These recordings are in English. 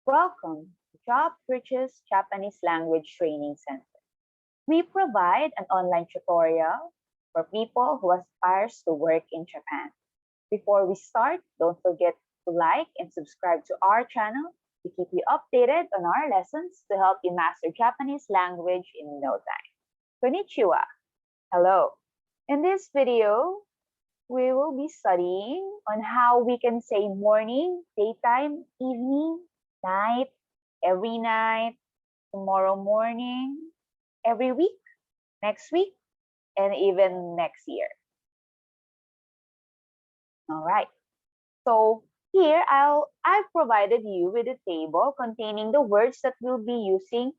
Welcome to Job Bridges Japanese Language Training Center. We provide an online tutorial for people who aspires to work in Japan. Before we start, don't forget to like and subscribe to our channel to keep you updated on our lessons to help you master Japanese language in no time. Konnichiwa. Hello. In this video, we will be studying on how we can say morning, daytime, evening, night, every night, tomorrow morning, every week, next week, and even next year. All right. So here I've provided you with a table containing the words that we'll be using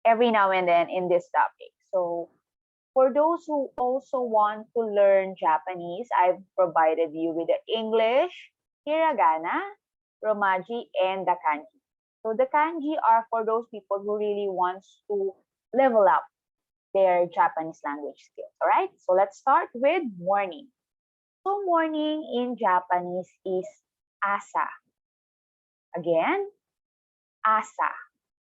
every now and then in this topic. So for those who also want to learn Japanese, I've provided you with the English, hiragana, Romaji, and the kanji. So the kanji are for those people who really wants to level up their Japanese language skills. All right, so let's start with morning. So morning in Japanese is asa. Again, asa.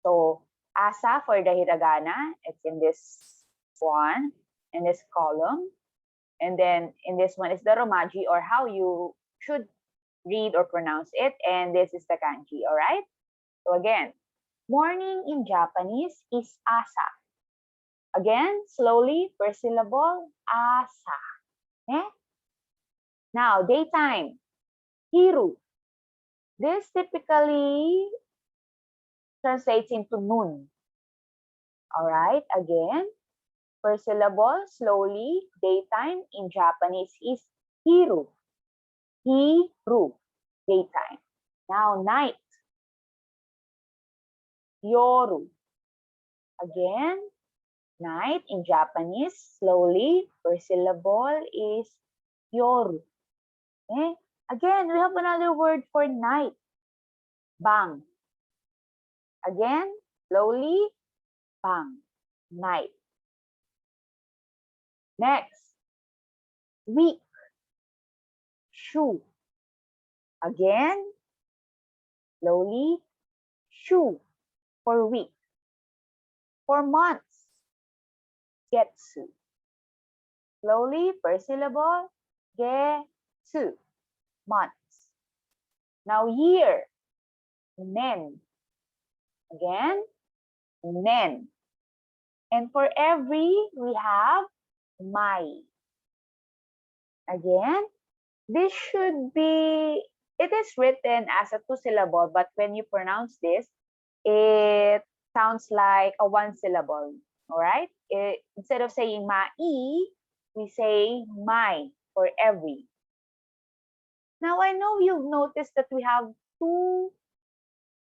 So asa for the hiragana, it's in this one, in this column. And then in this one is the Romaji, or how you should read or pronounce it. And this is the kanji, all right? So again, morning in Japanese is asa. Again, slowly, per syllable, asa. Okay? Now, daytime, hiru. This typically translates into noon. All right, again, per syllable, slowly, daytime in Japanese is hiru. Hiru, daytime. Now, night, yoru. Again, night in Japanese, slowly, per syllable is yoru. Okay? Again, we have another word for night, bang. Again, slowly, bang, night. Next, week, shu. Again, slowly, shu for week. For months, getsu. Slowly, per syllable, getsu, months. Now year, nen. Again, nen. And for every, we have mai. Again, this should be, it is written as a 2-syllable, but when you pronounce this, it sounds like a 1-syllable, all right? Instead of saying mai, we say mai for every. Now, I know you've noticed that we have 2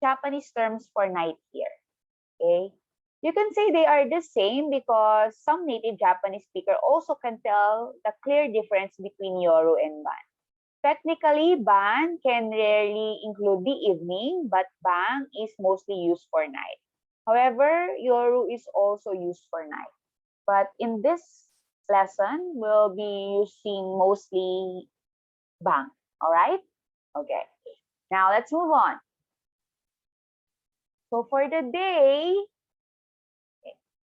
Japanese terms for night here, okay? You can say they are the same because some native Japanese speaker also can tell the clear difference between yoru and ban. Technically, ban can rarely include the evening, but bang is mostly used for night. However, yoru is also used for night. But in this lesson, we'll be using mostly bang, all right? Okay, now let's move on. So for the day,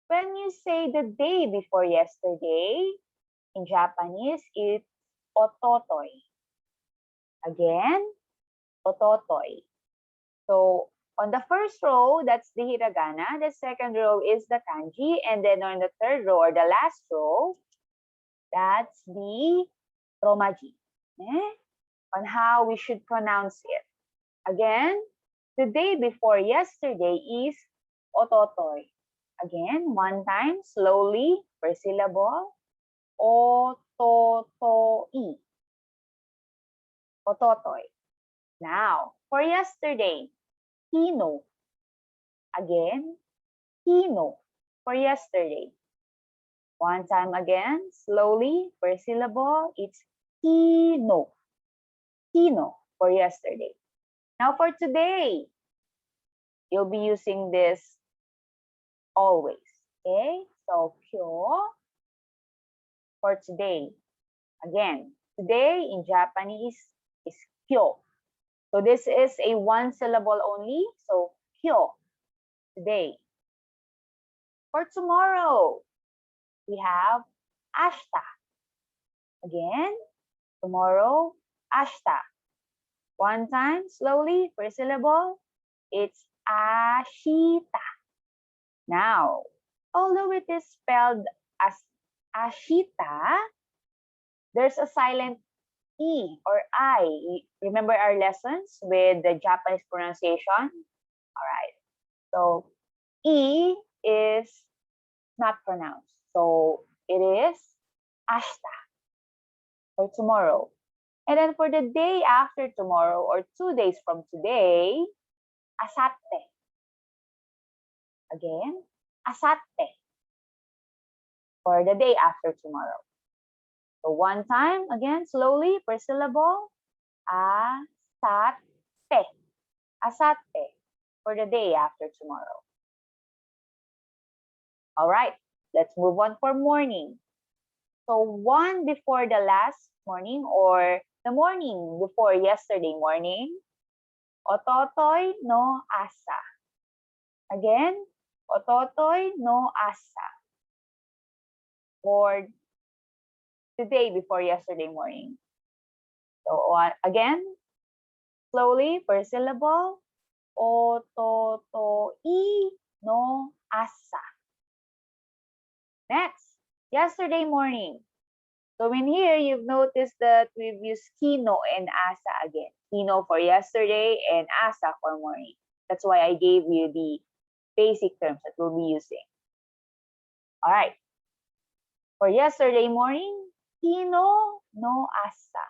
when you say the day before yesterday, in Japanese, it's ototoi. Again, ototoi. So on the first row, that's the hiragana. The second row is the kanji. And then on the third row, or the last row, that's the romaji. On how we should pronounce it. Again, the day before yesterday is ototoi. Again, one time, slowly, per syllable, ototoi. Ototoi. Now, for yesterday, hino. Again, hino for yesterday. One time again, slowly, per syllable, it's hino. Hino for yesterday. Now for today, you'll be using this always, okay? So, kyo for today. Again, today in Japanese is kyo. So this is a one syllable only. So kyo, today. For tomorrow, we have ashta. Again, tomorrow, ashta. One time, slowly, per syllable, it's ashita. Now, although it is spelled as ashita, there's a silent E or I. Remember our lessons with the Japanese pronunciation? All right. So, E is not pronounced. So, it is ashita for tomorrow. And then for the day after tomorrow or 2 days from today, asatte. Again, asatte for the day after tomorrow. So one time, again, slowly, per syllable, asatte. Asatte for the day after tomorrow. All right, let's move on for morning. So one before the last morning or the morning before yesterday morning, ototoy no asa. Again, ototoy no asa. Or the day before yesterday morning. So again, slowly per syllable, ototoi no asa. Next, yesterday morning. So in here, you've noticed that we've used kino and asa again. Kino for yesterday and asa for morning. That's why I gave you the basic terms that we'll be using. All right. For yesterday morning, kino no asa.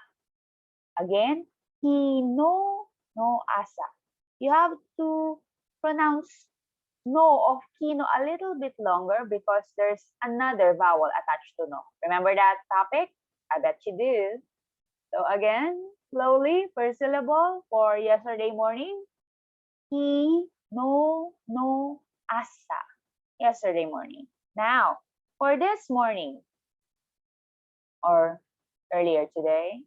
Again, kino no asa. You have to pronounce no of kino a little bit longer because there's another vowel attached to no. Remember that topic? I bet you do. So again, slowly per syllable for yesterday morning. Kino no asa. Yesterday morning. Now, for this morning or earlier today,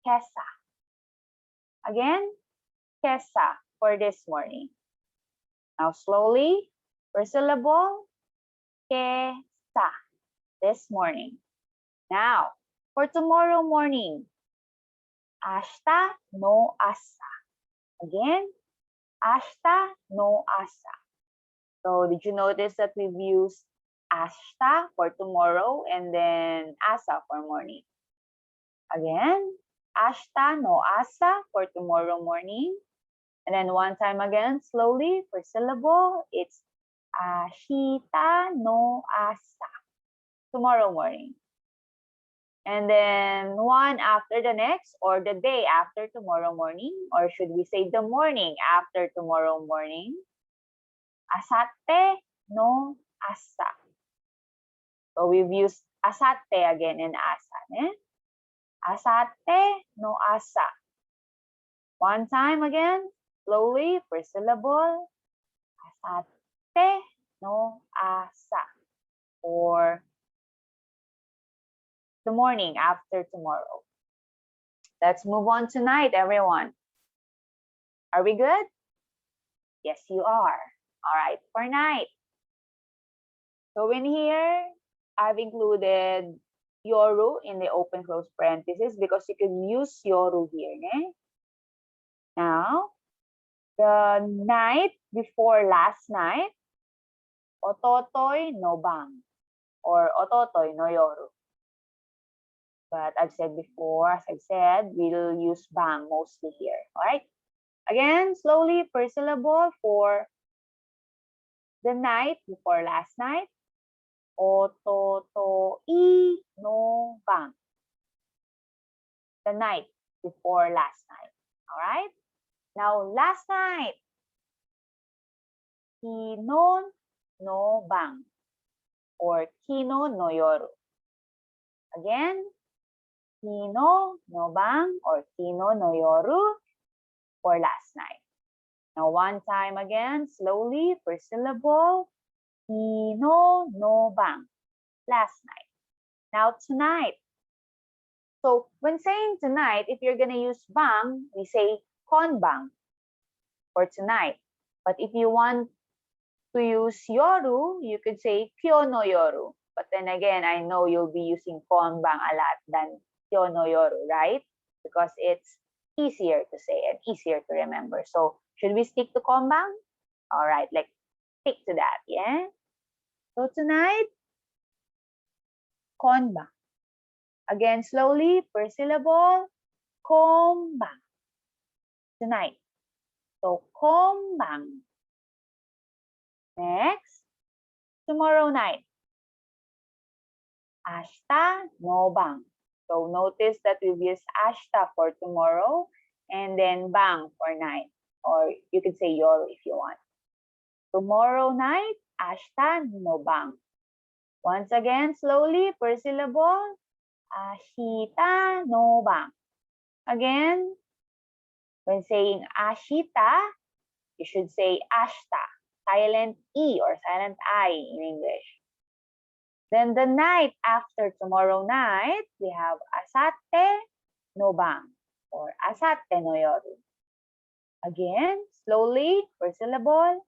kesa. Again, kesa for this morning. Now slowly, per syllable, kesa, this morning. Now, for tomorrow morning, ashita no asa. Again, ashita no asa. So did you notice that we've used ashita for tomorrow and then asa for morning? Again, ashita no asa for tomorrow morning. And then one time again, slowly, per syllable, it's ashita no asa, tomorrow morning. And then one after the next or the day after tomorrow morning, or should we say the morning after tomorrow morning, asatte no asa. So we've used asatte again and asa. Eh? Asatte no asa. One time again, slowly, per syllable, asatte no asa. Or the morning after tomorrow. Let's move on tonight, everyone. Are we good? Yes, you are. All right, for night. So in here, I've included yoru in the open close parentheses because you can use yoru here. Eh? Now, the night before last night, ototoy no bang or ototoy no yoru. But I've said before, as I've said, we'll use bang mostly here. All right. Again, slowly per syllable for the night before last night. Ototoi no bang. The night before last night. All right. Now, last night. Kinon no bang. Or kino no yoru. Again, kino no bang or kino no yoru for last night. Now, one time again, slowly, per syllable, kino no bang, last night. Now, tonight, So when saying tonight, if you're gonna use bang, we say konbang for tonight. But if you want to use yoru, you could say kyono yoru. But then again, I know you'll be using konbang a lot than kyono yoru, right? Because it's easier to say and easier to remember. So should we stick to konbang? All right, like stick to that, yeah? So tonight, konbang. Again, slowly, per syllable, konbang. Tonight. So konbang. Next, tomorrow night. Ashta no bang. So notice that we've used ashta for tomorrow and then bang for night. Or you could say yoru if you want. Tomorrow night, ashta no bang. Once again, slowly, per syllable, ashita no bang. Again, when saying ashita, you should say ashta, silent E or silent I in English. Then the night after tomorrow night, we have asate no bang or asate no yoru. Again, slowly, per syllable,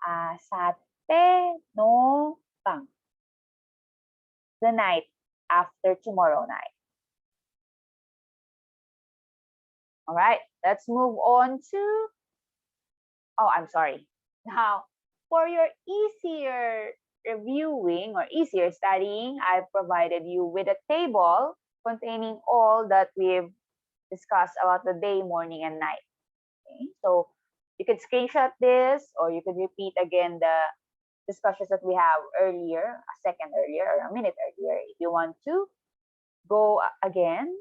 asate no bang. The night after tomorrow night. All right, let's move on to, oh, I'm sorry. Now, for your easier reviewing or easier studying, I've provided you with a table containing all that we've discussed about the day, morning, and night. Okay? So you could screenshot this or you could repeat again the discussions that we have earlier, a second earlier or a minute earlier if you want to go again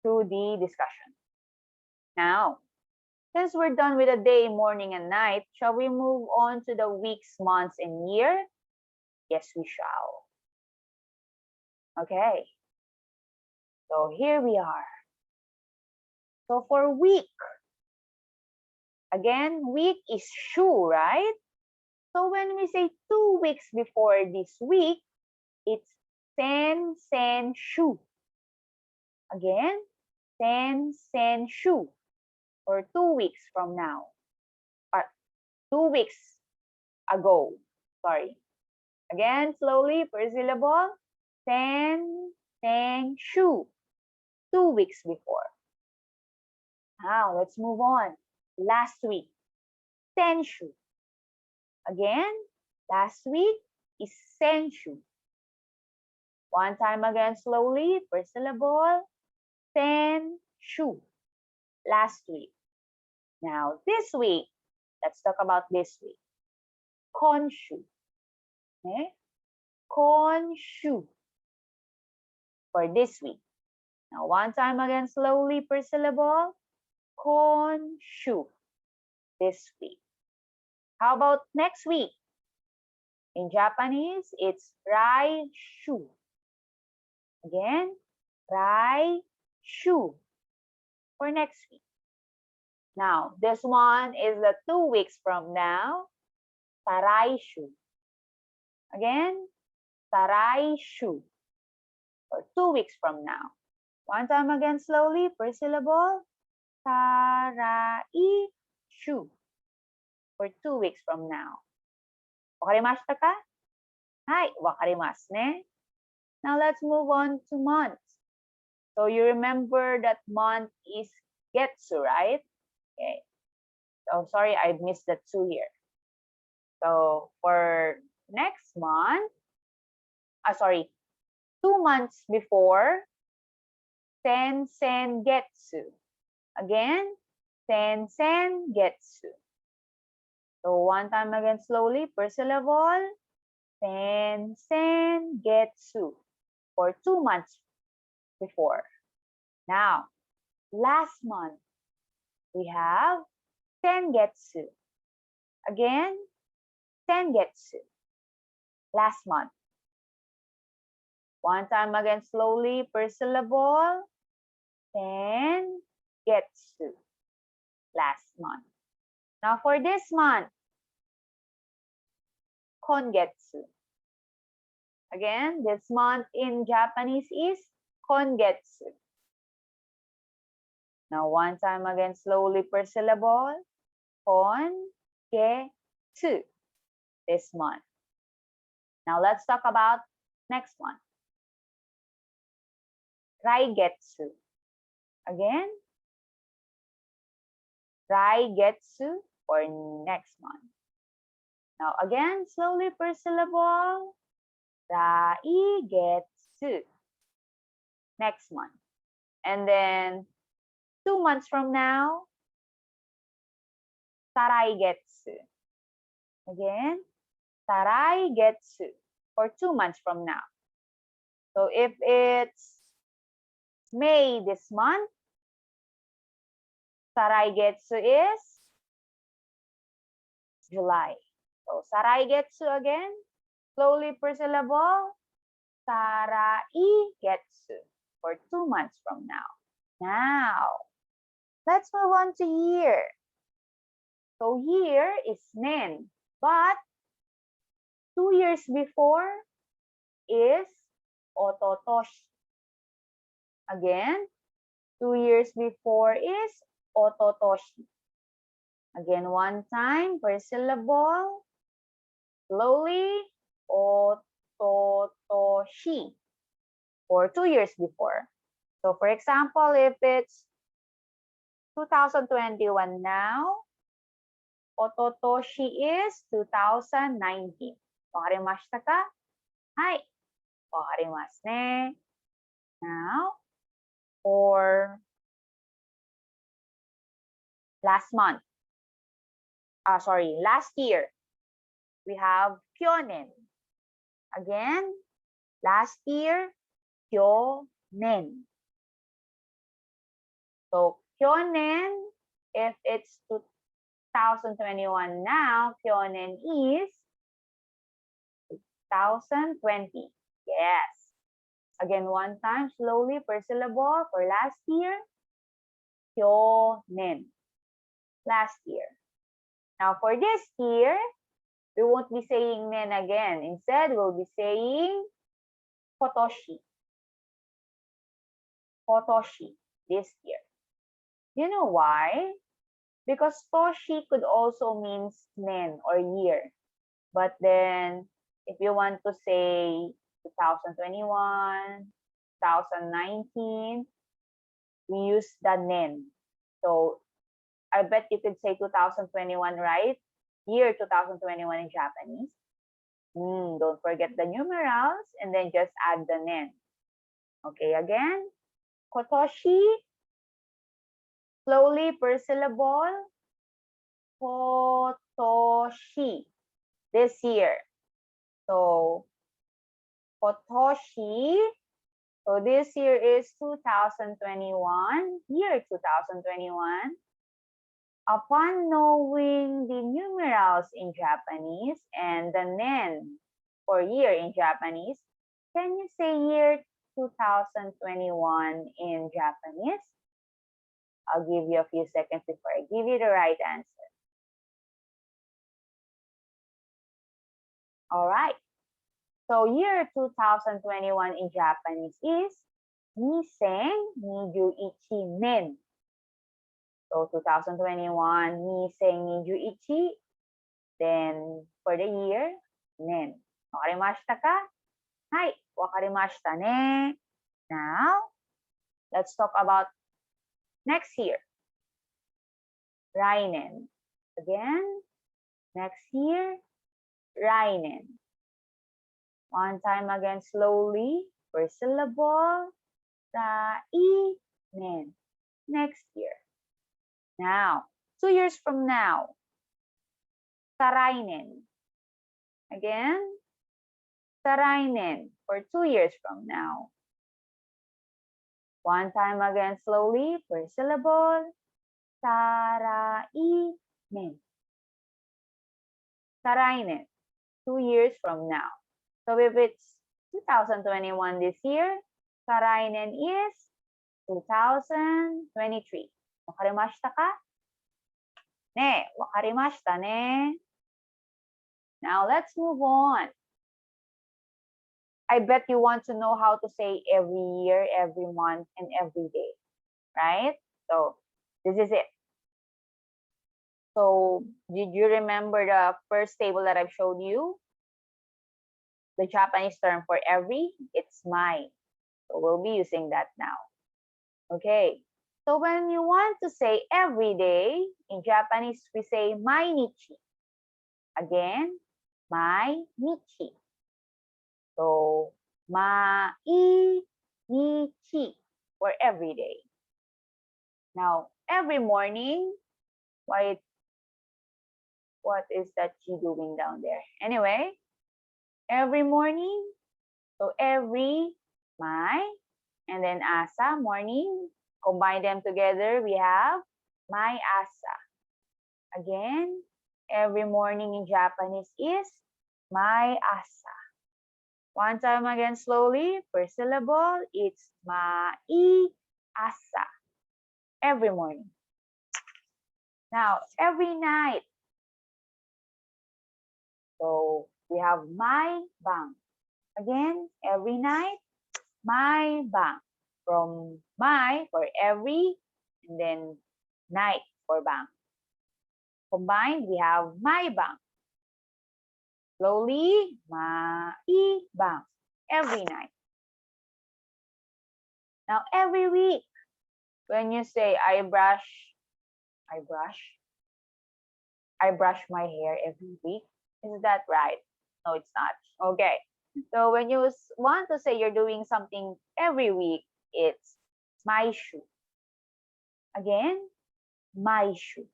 through the discussion. Now, since we're done with the day, morning, and night, shall we move on to the weeks, months, and year? Yes, we shall. Okay. So here we are. So for week, again, week is shu, right? So when we say 2 weeks before this week, it's sen shu. Again, sen shu. For 2 weeks from now. Or 2 weeks ago. Sorry. Again, slowly, per syllable. Sen shu. 2 weeks before. Now, let's move on. Last week. Senshu. Again, last week is senshu. One time again, slowly, per syllable. Senshu. Last week. Now, this week, let's talk about this week. Konshu. Okay? Konshu. For this week. Now, one time again, slowly, per syllable. Konshu. This week. How about next week? In Japanese, it's raishu. Again, raishu. For next week. Now, this one is the 2 weeks from now. Saraishu. Again, saraishu. For 2 weeks from now. One time again, slowly, per syllable. Saraishu. For 2 weeks from now. Wakarimashita ka? Hai, wakarimasu ne. Now let's move on to months. So you remember that month is Getsu, right? Okay. So sorry, I missed that 2 here. So for next month, 2 months before, sen getsu. Again, sen getsu. So one time again, slowly, per syllable, sen getsu. For 2 months before. Now, last month, we have sengetsu. Again, sengetsu. Last month. One time again, slowly, per syllable, sengetsu. Last month. Now for this month, kongetsu. Again, this month in Japanese is kongetsu. Now, one time again, slowly per syllable. Kongetsu. This month. Now, let's talk about next one. Raigetsu. Again, Raigetsu for next month. Now, again, slowly per syllable. Raigetsu. Next month. And then 2 months from now, Saraigetsu. Again, Saraigetsu for 2 months from now. So if it's May this month, Saraigetsu is July. So Saraigetsu again, slowly per syllable. Saraigetsu for 2 months from now. Now, let's move on to year. So year is nen, but 2 years before is ototoshi. Again, 2 years before is ototoshi. Again, one time per syllable. Slowly, ototoshi. For 2 years before. So for example, if it's 2021 now, ototoshi is 2019. Wakarimashita ka? Hai. Wakarimasu ne. Now, for last year, we have kyonen. Again, last year, kyonen. So, kyonen, if it's 2021 now, kyonen is 2020. Yes. Again, one time, slowly per syllable for last year. Kyonen. Last year. Now, for this year, we won't be saying nen again. Instead, we'll be saying kotoshi. Kotoshi. This year. You know why? Because toshi could also mean nen or year. But then, if you want to say 2021, 2019, we use the nen. So, I bet you could say 2021, right? Year 2021 in Japanese. Don't forget the numerals and then just add the nen. Okay, again. Kotoshi. Slowly per syllable. Kotoshi. This year. So, kotoshi. So, this year is 2021. Year 2021. Upon knowing the numerals in Japanese and the nen for year in Japanese, can you say year 2021 in Japanese? I'll give you a few seconds before I give you the right answer. All right. So year 2021 in Japanese is Nisen-21 nen. So 2021, Nisen-21. Then for the year, nen. Wakarimashita ka? Hai, wakarimashita ne. Now, let's talk about next year. Rainen. Again, next year, rainen. One time again, slowly, per syllable. Rainen. Next year. Now, 2 years from now, sarainen. Again, sarainen for 2 years from now. One time again, slowly, per syllable. Sarainen. Sarainen, 2 years from now. So if it's 2021 this year, sarainen is 2023. Wakarimashita ka? Ne, wakarimashita ne. Now let's move on. I bet you want to know how to say every year, every month, and every day, right? So this is it. So did you remember the first table that I've showed you? The Japanese term for every, it's mai. So we'll be using that now. Okay. So when you want to say every day, in Japanese, we say mainichi. Again, mainichi. So, mainichi for every day. Now, every morning, why, what is that chi doing down there? Anyway, every morning, so every mai, and then asa, morning, combine them together, we have mai asa. Again, every morning in Japanese is mai asa. One time again slowly, per syllable, it's mai asa. Every morning. Now, every night. So, we have mai bang. Again, every night, mai bang. From mai for every, and then night for bang. Combined, we have mai bang. Slowly, mai bang. Every night. Now, every week, when you say I brush my hair every week, is that right? No, it's not. Okay. So when you want to say you're doing something every week, it's my shoe. Again, my shoe.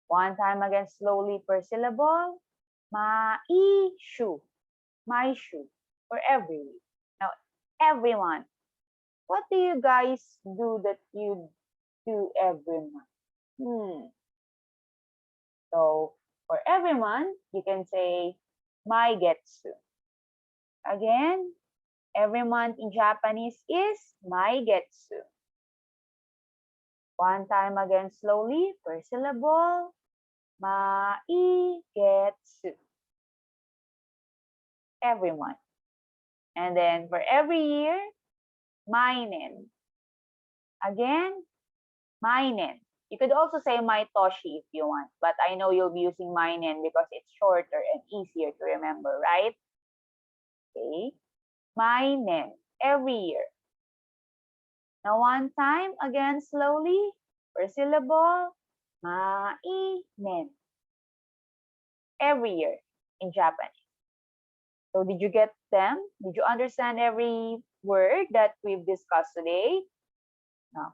One time again, slowly per syllable. My shoe. My shoe. For every week. Now, everyone, what do you guys do that you do every month? So, for every month, you can say my getsu. Again, every month in Japanese is my getsu. One time again, slowly, per syllable. Maigetsu. Every month. And then for every year, mainen. Again, mainen. You could also say maitoshi if you want, but I know you'll be using mainen because it's shorter and easier to remember, right? Okay. Mainen. Every year. Now one time, again, slowly, per syllable. Mainen. Every year in Japanese. So did you get them? Did you understand every word that we've discussed today? No.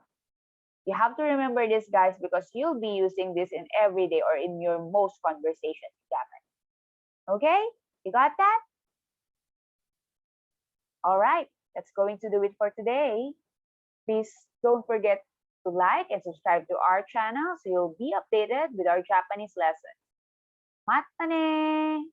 You have to remember this, guys, because you'll be using this in every day or in your most conversations in Japanese. Okay? You got that? All right. That's going to do it for today. Please don't forget to like and subscribe to our channel so you'll be updated with our Japanese lesson. Mata ne!